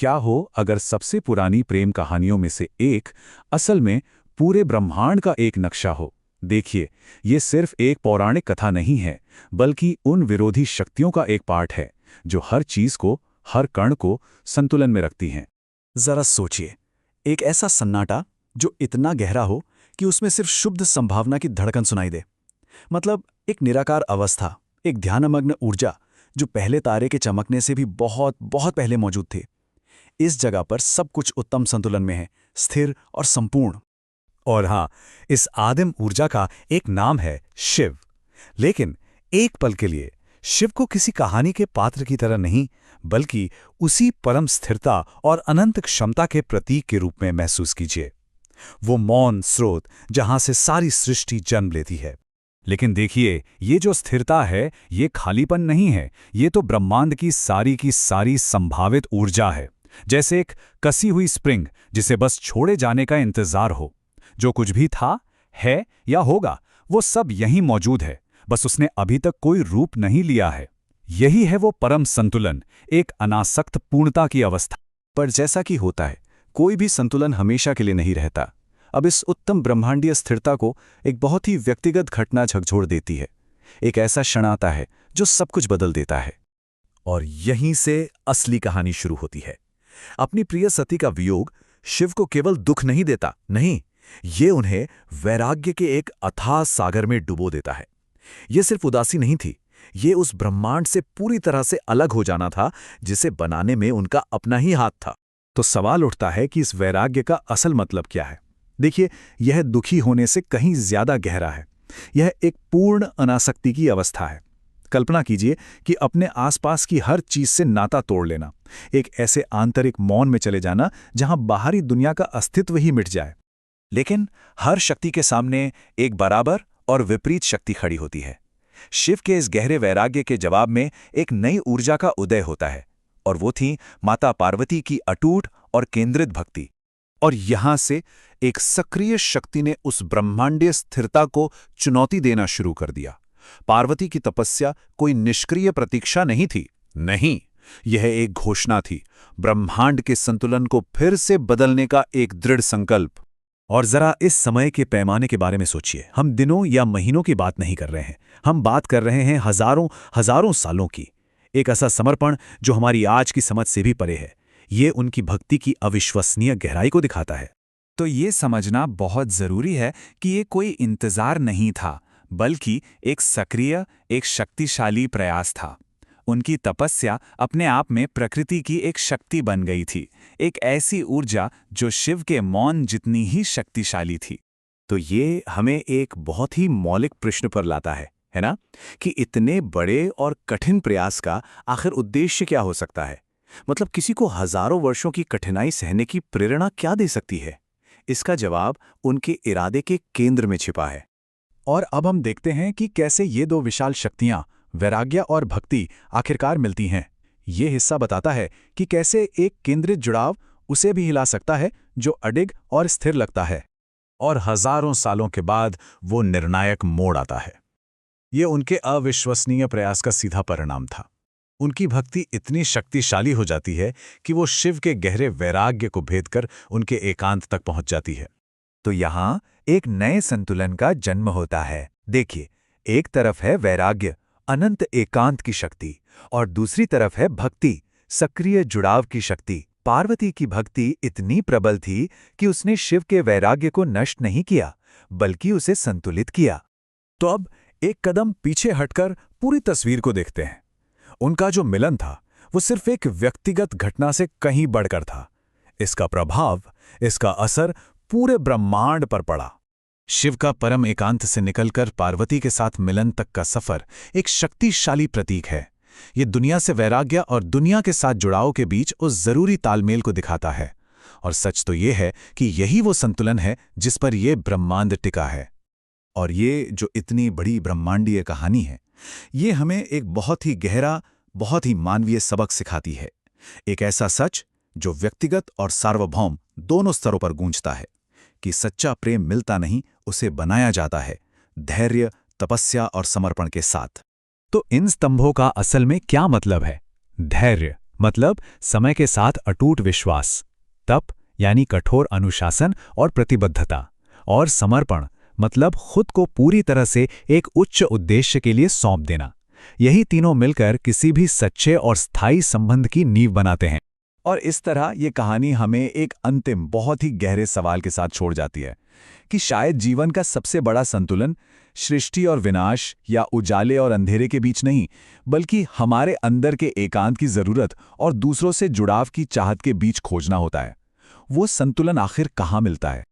क्या हो अगर सबसे पुरानी प्रेम कहानियों में से एक असल में पूरे ब्रह्मांड का एक नक्शा हो। देखिए, ये सिर्फ एक पौराणिक कथा नहीं है, बल्कि उन विरोधी शक्तियों का एक पार्ट है जो हर चीज को, हर कण को संतुलन में रखती हैं। जरा सोचिए, एक ऐसा सन्नाटा जो इतना गहरा हो कि उसमें सिर्फ शुद्ध संभावना की धड़कन सुनाई दे। मतलब एक निराकार अवस्था, एक ध्यानमग्न ऊर्जा जो पहले तारे के चमकने से भी बहुत बहुत पहले मौजूद थी। इस जगह पर सब कुछ उत्तम संतुलन में है, स्थिर और संपूर्ण। और हाँ, इस आदिम ऊर्जा का एक नाम है शिव। लेकिन एक पल के लिए शिव को किसी कहानी के पात्र की तरह नहीं, बल्कि उसी परम स्थिरता और अनंत क्षमता के प्रतीक के रूप में महसूस कीजिए। वो मौन स्रोत जहां से सारी सृष्टि जन्म लेती है। लेकिन देखिए, ये जो स्थिरता है, ये खालीपन नहीं है, ये तो ब्रह्मांड की सारी संभावित ऊर्जा है। जैसे एक कसी हुई स्प्रिंग जिसे बस छोड़े जाने का इंतजार हो। जो कुछ भी था, है या होगा, वो सब यहीं मौजूद है, बस उसने अभी तक कोई रूप नहीं लिया है। यही है वो परम संतुलन, एक अनासक्त पूर्णता की अवस्था। पर जैसा कि होता है, कोई भी संतुलन हमेशा के लिए नहीं रहता। अब इस उत्तम ब्रह्मांडीय स्थिरता को एक बहुत ही व्यक्तिगत घटना झकझोर देती है। एक ऐसा क्षण आता है जो सब कुछ बदल देता है। और यहीं से असली कहानी शुरू होती है। अपनी प्रिय सती का वियोग शिव को केवल दुख नहीं देता, नहीं, ये उन्हें वैराग्य के एक अथाह सागर में डुबो देता है। ये सिर्फ उदासी नहीं थी, ये उस ब्रह्मांड से पूरी तरह से अलग हो जाना था जिसे बनाने में उनका अपना ही हाथ था। तो सवाल उठता है कि इस वैराग्य का असल मतलब क्या है। देखिए, यह दुखी होने से कहीं ज्यादा गहरा है। यह एक पूर्ण अनासक्ति की अवस्था है। कल्पना कीजिए कि अपने आसपास की हर चीज से नाता तोड़ लेना, एक ऐसे आंतरिक मौन में चले जाना जहां बाहरी दुनिया का अस्तित्व ही मिट जाए। लेकिन हर शक्ति के सामने एक बराबर और विपरीत शक्ति खड़ी होती है। शिव के इस गहरे वैराग्य के जवाब में एक नई ऊर्जा का उदय होता है, और वो थी माता पार्वती की अटूट और केंद्रित भक्ति। और यहां से एक सक्रिय शक्ति ने उस ब्रह्मांडीय स्थिरता को चुनौती देना शुरू कर दिया। पार्वती की तपस्या कोई निष्क्रिय प्रतीक्षा नहीं थी, नहीं, यह एक घोषणा थी, ब्रह्मांड के संतुलन को फिर से बदलने का एक दृढ़ संकल्प। और जरा इस समय के पैमाने के बारे में सोचिए। हम दिनों या महीनों की बात नहीं कर रहे हैं, हम बात कर रहे हैं हजारों हजारों सालों की। एक ऐसा समर्पण जो हमारी आज की समझ से भी परे है। ये उनकी भक्ति की अविश्वसनीय गहराई को दिखाता है। तो ये समझना बहुत जरूरी है कि ये कोई इंतजार नहीं था, बल्कि एक सक्रिय, एक शक्तिशाली प्रयास था। उनकी तपस्या अपने आप में प्रकृति की एक शक्ति बन गई थी, एक ऐसी ऊर्जा जो शिव के मौन जितनी ही शक्तिशाली थी। तो ये हमें एक बहुत ही मौलिक प्रश्न पर लाता है ना, कि इतने बड़े और कठिन प्रयास का आखिर उद्देश्य क्या हो सकता है। मतलब किसी को हजारों वर्षों की कठिनाई सहने की प्रेरणा क्या दे सकती है? इसका जवाब उनके इरादे के केंद्र में छिपा है। और अब हम देखते हैं कि कैसे ये दो विशाल शक्तियां, वैराग्य और भक्ति, आखिरकार मिलती हैं। ये हिस्सा बताता है कि कैसे एक केंद्रित जुड़ाव उसे भी हिला सकता है जो अडिग और स्थिर लगता है। और हजारों सालों के बाद वो निर्णायक मोड़ आता है। ये उनके अविश्वसनीय प्रयास का सीधा परिणाम था। उनकी भक्ति इतनी शक्तिशाली हो जाती है कि वो शिव के गहरे वैराग्य को भेदकर उनके एकांत तक पहुंच जाती है। तो यहाँ एक नए संतुलन का जन्म होता है। देखिए, एक तरफ है वैराग्य, अनंत एकांत की शक्ति, और दूसरी तरफ है भक्ति, सक्रिय जुड़ाव की शक्ति। पार्वती की भक्ति इतनी प्रबल थी कि उसने शिव के वैराग्य को नष्ट नहीं किया, बल्कि उसे संतुलित किया। तो अब एक कदम पीछे हटकर पूरी तस्वीर को देखते हैं। उनका जो मिलन था, वो सिर्फ एक व्यक्तिगत घटना से कहीं बढ़कर था। इसका प्रभाव, इसका असर पूरे ब्रह्मांड पर पड़ा। शिव का परम एकांत से निकलकर पार्वती के साथ मिलन तक का सफर एक शक्तिशाली प्रतीक है। ये दुनिया से वैराग्य और दुनिया के साथ जुड़ाव के बीच उस जरूरी तालमेल को दिखाता है। और सच तो ये है कि यही वो संतुलन है जिस पर यह ब्रह्मांड टिका है। और ये जो इतनी बड़ी ब्रह्मांडीय कहानी है, ये हमें एक बहुत ही गहरा, बहुत ही मानवीय सबक सिखाती है। एक ऐसा सच जो व्यक्तिगत और सार्वभौम दोनों स्तरों पर गूंजता है कि सच्चा प्रेम मिलता नहीं, उसे बनाया जाता है, धैर्य, तपस्या और समर्पण के साथ। तो इन स्तंभों का असल में क्या मतलब है? धैर्य मतलब समय के साथ अटूट विश्वास, तप यानी कठोर अनुशासन और प्रतिबद्धता, और समर्पण मतलब खुद को पूरी तरह से एक उच्च उद्देश्य के लिए सौंप देना। यही तीनों मिलकर किसी भी सच्चे और स्थायी संबंध की नींव बनाते हैं। और इस तरह ये कहानी हमें एक अंतिम बहुत ही गहरे सवाल के साथ छोड़ जाती है कि शायद जीवन का सबसे बड़ा संतुलन सृष्टि और विनाश या उजाले और अंधेरे के बीच नहीं, बल्कि हमारे अंदर के एकांत की जरूरत और दूसरों से जुड़ाव की चाहत के बीच खोजना होता है। वो संतुलन आखिर कहाँ मिलता है?